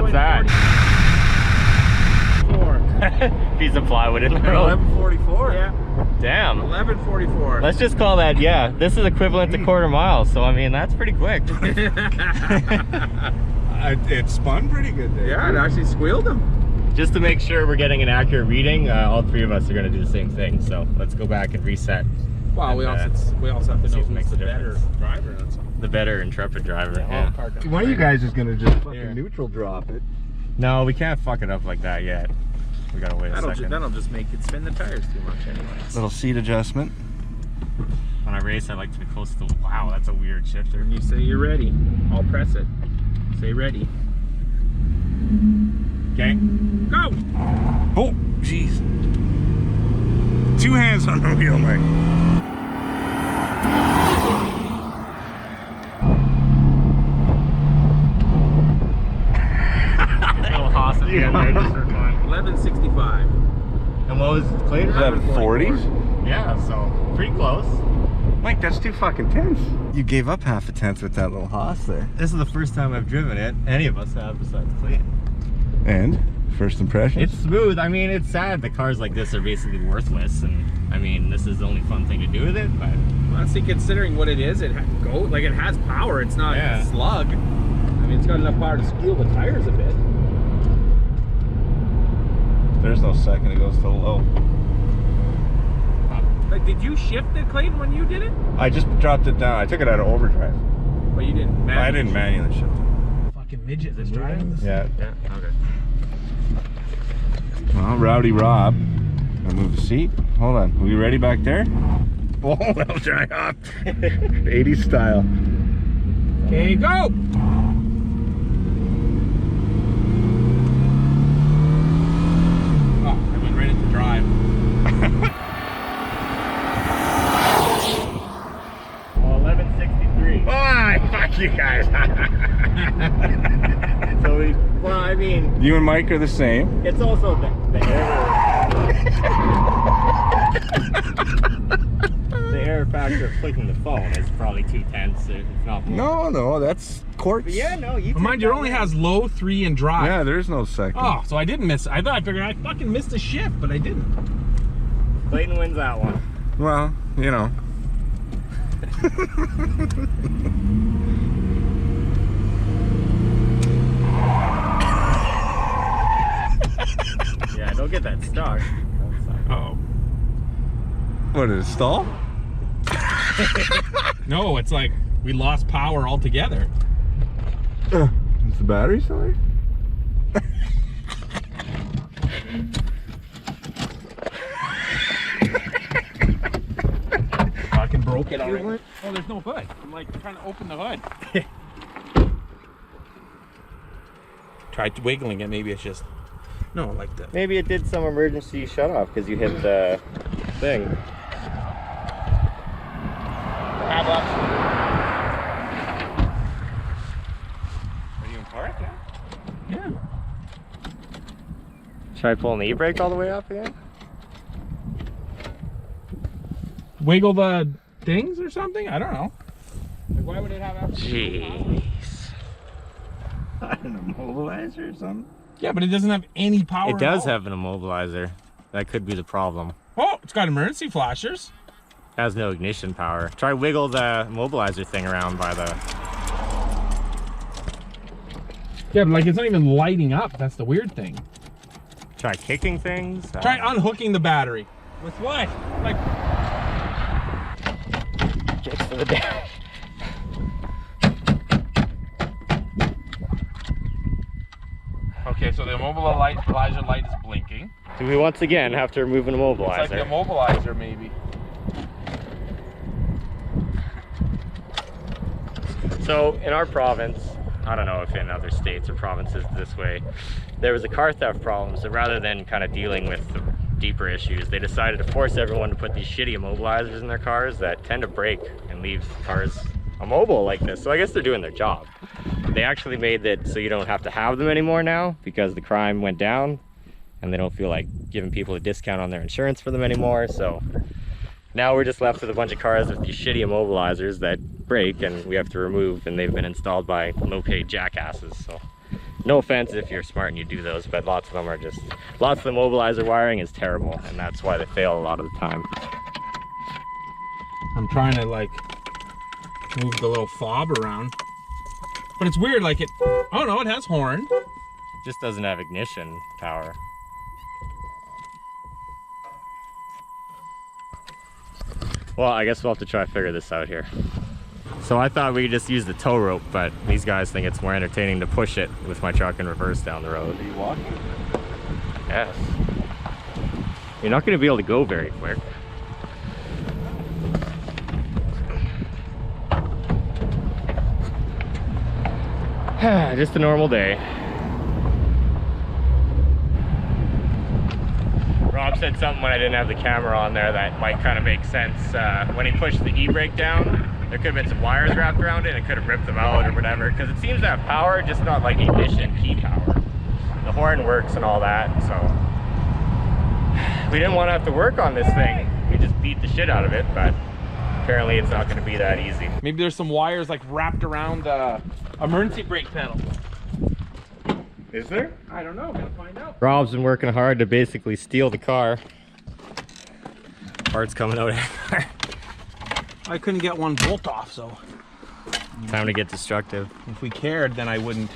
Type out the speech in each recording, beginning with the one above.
What's that? 4. Piece of plywood in the road. 1144. Yeah. Damn. 11:44. Let's just call that, yeah, this is equivalent to quarter mile, so I mean, that's pretty quick. It spun pretty good there. Yeah, it actually squealed him. Just to make sure we're getting an accurate reading, all three of us are going to do the same thing, so let's go back and reset. Well, And, we also have to see know if it makes who's a the better difference. driver. That's all. The better intrepid driver, yeah. One of you guys is gonna just fucking Here. neutral drop it. No, we can't fuck it up like that yet. We gotta wait a second. That'll just make it spin the tires too much anyways. Little seat adjustment. When I race, I like to be close to the... Wow, that's a weird shifter. When you say you're ready, I'll press it. Say ready. Okay. Go! Oh, jeez. 2 hands on the wheel, Mike. Little hoss at the end there just for fun. 1165. And what was Clayton? 1140s? Yeah, so pretty close. Mike, that's too fucking tense. You gave up half a tenth with that little hoss there. This is the first time I've driven it. Any of us have besides Clayton. And first impression? It's smooth. I mean, it's sad that cars like this are basically worthless, and I mean, this is the only fun thing to do with it, but Honestly, considering what it is, it has power. It's not a slug. I mean, it's got enough power to squeal the tires a bit. There's no second, it goes to low. Like, did you shift it, Clayton, when you did it? I just dropped it down. I took it out of overdrive. But you didn't manually. I didn't manually shift it. Fucking midget that's driving this. Yeah. Yeah, okay. Well, Rowdy Rob. I'll move the seat. Hold on. Are we ready back there? Oh, that'll dry up. 80s style. Okay, go! Oh, I went right into drive. 1163. Why? Fuck you guys. So well, I mean, You and Mike are the same. it's also the error factor of clicking the phone is probably 2 tenths, if not more. No, that's quartz. But yeah, no, you. Mind you, it only has low, 3, and drive. Yeah, there's no second. Oh, so I didn't miss. I figured I fucking missed a shift, but I didn't. Clayton wins that one. Well, you know. Yeah, don't get that stuck. Oh. What, did it stall? No, it's like we lost power altogether. Is the battery still there? Fucking broke it already. Oh, there's no hood. I'm like trying to open the hood. Tried wiggling it. Maybe it's just like that. Maybe it did some emergency shut off because you hit the thing. Are you in park? Yeah. Try pulling the e-brake all the way up again? Wiggle the things or something? I don't know. Like, why would it have after? Jeez. An immobilizer or something? Yeah, but it doesn't have any power. It does at all. have an immobilizer. That could be the problem. Oh, it's got emergency flashers. Has no ignition power. Try wiggle the immobilizer thing around by the... Yeah, but like it's not even lighting up. That's the weird thing. Try kicking things. Try unhooking the battery. With what? Like. Kicks to the dash. Okay, so the immobilizer light is blinking. Do we once again have to remove an immobilizer? It's like the immobilizer, maybe. So in our province, I don't know if in other states or provinces this way, there was a car theft problem. So rather than kind of dealing with the deeper issues, they decided to force everyone to put these shitty immobilizers in their cars that tend to break and leave cars immobile like this. So I guess they're doing their job. They actually made that so you don't have to have them anymore now because the crime went down and they don't feel like giving people a discount on their insurance for them anymore. So now we're just left with a bunch of cars with these shitty immobilizers that break and we have to remove, and they've been installed by low-paid jackasses. So No offense if you're smart and you do those, but lots of them are just, lots of the mobilizer wiring is terrible, and that's why they fail a lot of the time. I'm trying to like move the little fob around, but it's weird. Like it. Oh no, it has horn. Just doesn't have ignition power. Well, I guess we'll have to try to figure this out here. So I thought we could just use the tow rope, but these guys think it's more entertaining to push it with my truck in reverse down the road. Are you walking? Yes. You're not going to be able to go very quick. Just a normal day. Rob said something when I didn't have the camera on there that might kind of make sense. When he pushed the e-brake down, there could have been some wires wrapped around it and it could have ripped them out or whatever, because it seems to have power, just not like ignition key power. The horn works and all that, so we didn't want to have to work on this thing. We just beat the shit out of it, but apparently it's not going to be that easy. Maybe there's some wires like wrapped around the emergency brake pedal. Is there? I don't know. Gonna find out. Rob's been working hard to basically steal the car. Parts coming out everywhere. I couldn't get one bolt off, so Time to get destructive. if we cared, then I wouldn't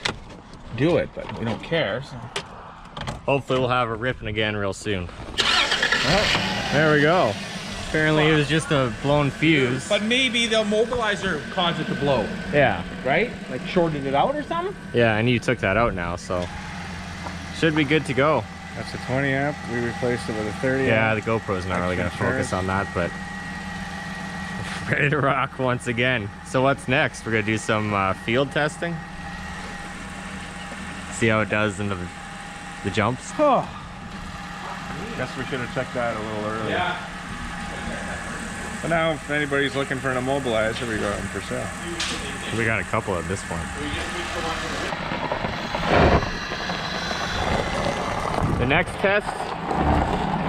do it. But we don't care. So. Hopefully we'll have it ripping again real soon. Oh, there we go. Apparently it was just a blown fuse. But maybe the mobilizer caused it to blow, Yeah. right? Like shorted it out or something. Yeah, and you took that out now, so should be good to go. That's a 20 amp. We replaced it with a 30 Yeah, amp. the GoPro's not really gonna focus on that, but ready to rock once again. So what's next? We're gonna do some field testing. See how it does into the jumps. Oh. Guess we should have checked that a little earlier. Yeah. But now, if anybody's looking for an immobilizer, we got them for sale. We got a couple at this point. The next test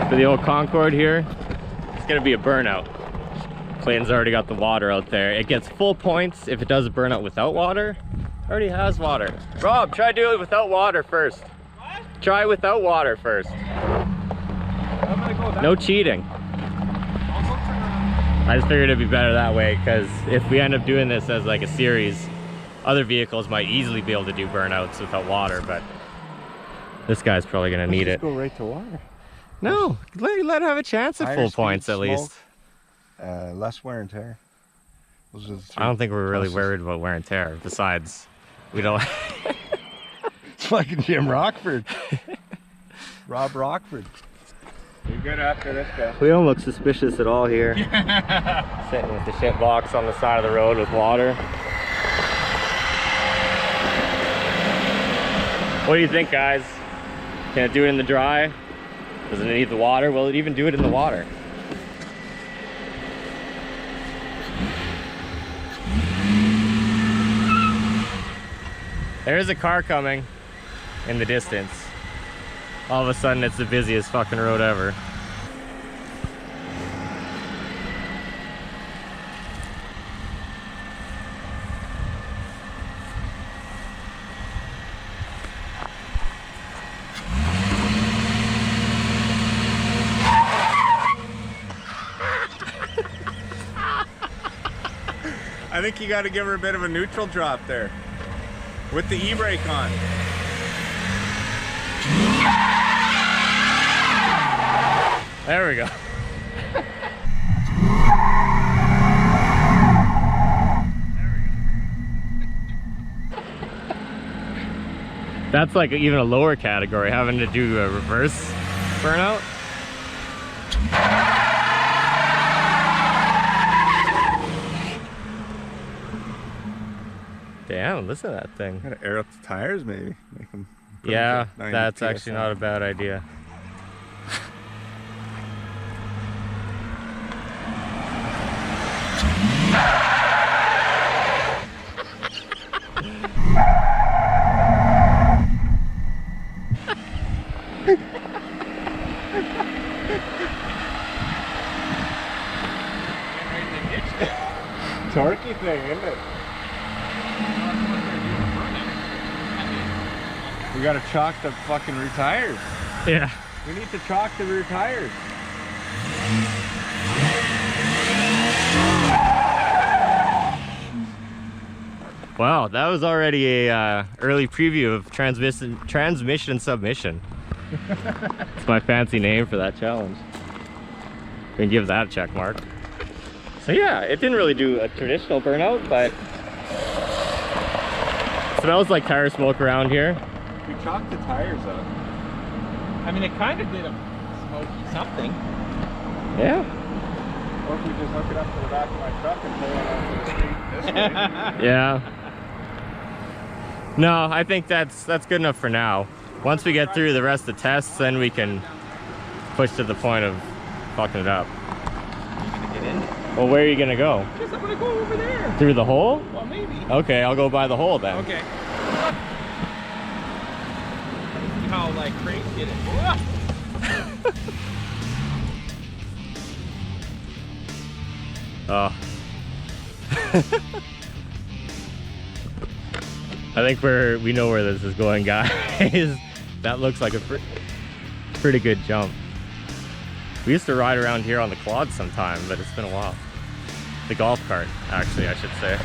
for the old Concord here, it's gonna be a burnout. Clayton's already got the water out there. It gets full points if it does a burnout without water. Already has water. Rob, try do it without water first. What? Try without water first. I'm gonna go that No cheating. I just figured it'd be better that way, because if we end up doing this as like a series, other vehicles might easily be able to do burnouts without water, but this guy's probably gonna need it. Go right to water. No, let it have a chance at Higher full speed, points at least. Less wear and tear. Those are the three I don't think we're really pluses. worried about wear and tear. Besides, we don't. It's fucking Jim Rockford. Rob Rockford. You're good after this guy. We don't look suspicious at all here. Sitting with the shit box on the side of the road with water. What do you think, guys? Can it do it in the dry? Doesn't it need the water? Will it even do it in the water? There is a car coming in the distance. All of a sudden it's the busiest fucking road ever. I think you got to give her a bit of a neutral drop there. With the e-brake on. There we go. That's like even a lower category, having to do a reverse burnout. Damn, listen to that thing. Gotta air up the tires maybe. Make them Yeah, 90 that's PSI. actually not a bad idea. Torquey thing, isn't it? gotta chalk the fucking rear tires. Yeah. We need to chalk the rear tires. Wow, that was already a early preview of transmission submission. It's my fancy name for that challenge. We can give that a check mark. So yeah, it didn't really do a traditional burnout, but it smells like tire smoke around here. We chalked the tires up. I mean, it kind of did a smoky something. Yeah. Or if we just hook it up to the back of my truck and pull it onto the street this way. Yeah. No, I think that's good enough for now. Once we get through the rest of the tests, then we can push to the point of fucking it up. Are you gonna get in? Well, where are you gonna go? Because I'm gonna go over there. Through the hole? Well, maybe. Okay, I'll go by the hole then. Okay. See how like cranes get it. Oh. I think we know where this is going, guys. That looks like a pretty good jump. We used to ride around here on the quad sometime, but it's been a while. The golf cart, actually, I should say.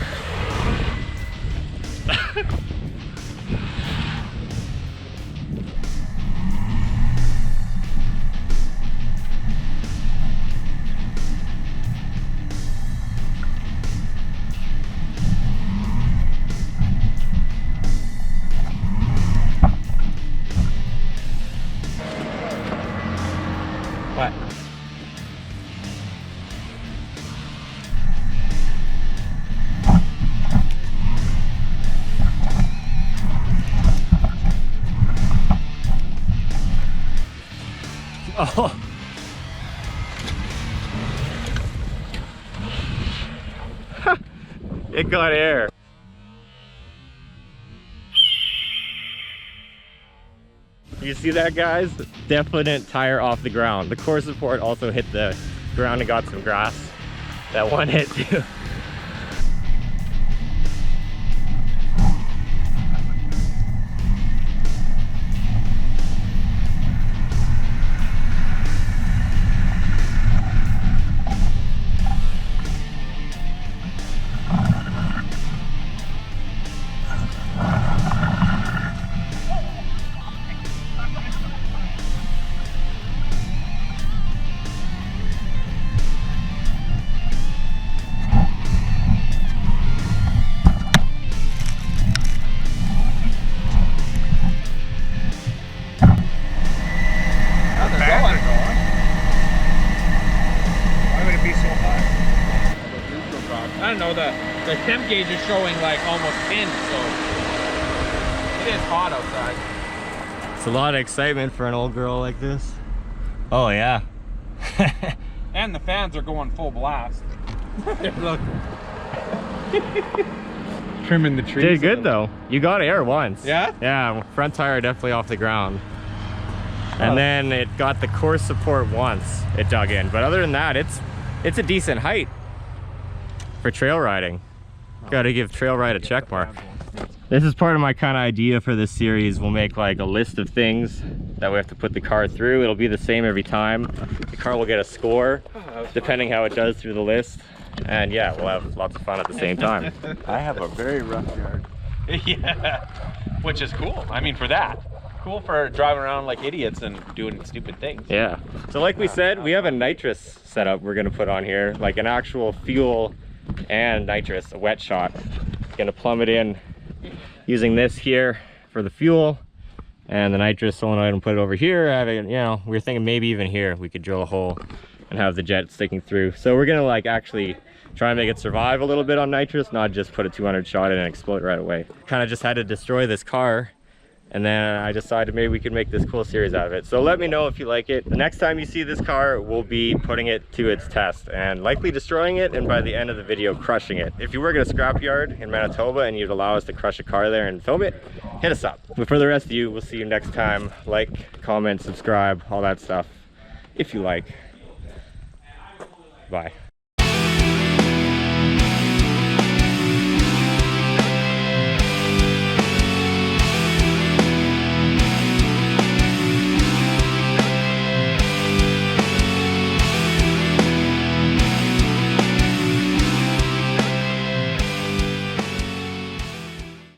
What? Oh. It got air. You see that, guys? Definite tire off the ground. The core support also hit the ground and got some grass. That one hit too. I don't know, the temp gauge is showing like almost 10, so it is hot outside. It's a lot of excitement for an old girl like this. Oh yeah. And the fans are going full blast. Look. Trimming the trees. Did good though. You got air once. Yeah? Yeah, front tire definitely off the ground. And then it got the core support once it dug in. But other than that, it's a decent height for trail riding. Gotta give trail ride a check mark. This is part of my kind of idea for this series. We'll make like a list of things that we have to put the car through. It'll be the same every time. The car will get a score depending how it does through the list. And yeah, we'll have lots of fun at the same time. I have a very rough yard. Yeah, which is cool. I mean, for that. Cool for driving around like idiots and doing stupid things. Yeah. So like we said, we have a nitrous setup we're gonna put on here, like an actual fuel and nitrous, a wet shot. Gonna plumb it in using this here for the fuel and the nitrous solenoid and put it over here. Having, you know, we were thinking maybe even here we could drill a hole and have the jet sticking through. So we're gonna like actually try and make it survive a little bit on nitrous, not just put a 200 shot in and explode right away. Kind of just had to destroy this car. And then I decided maybe we could make this cool series out of it. So let me know if you like it. The next time you see this car, we'll be putting it to its test and likely destroying it, and by the end of the video, crushing it. If you work at a scrapyard in Manitoba and you'd allow us to crush a car there and film it, hit us up. But for the rest of you, we'll see you next time. Like, comment, subscribe, all that stuff, if you like. Bye.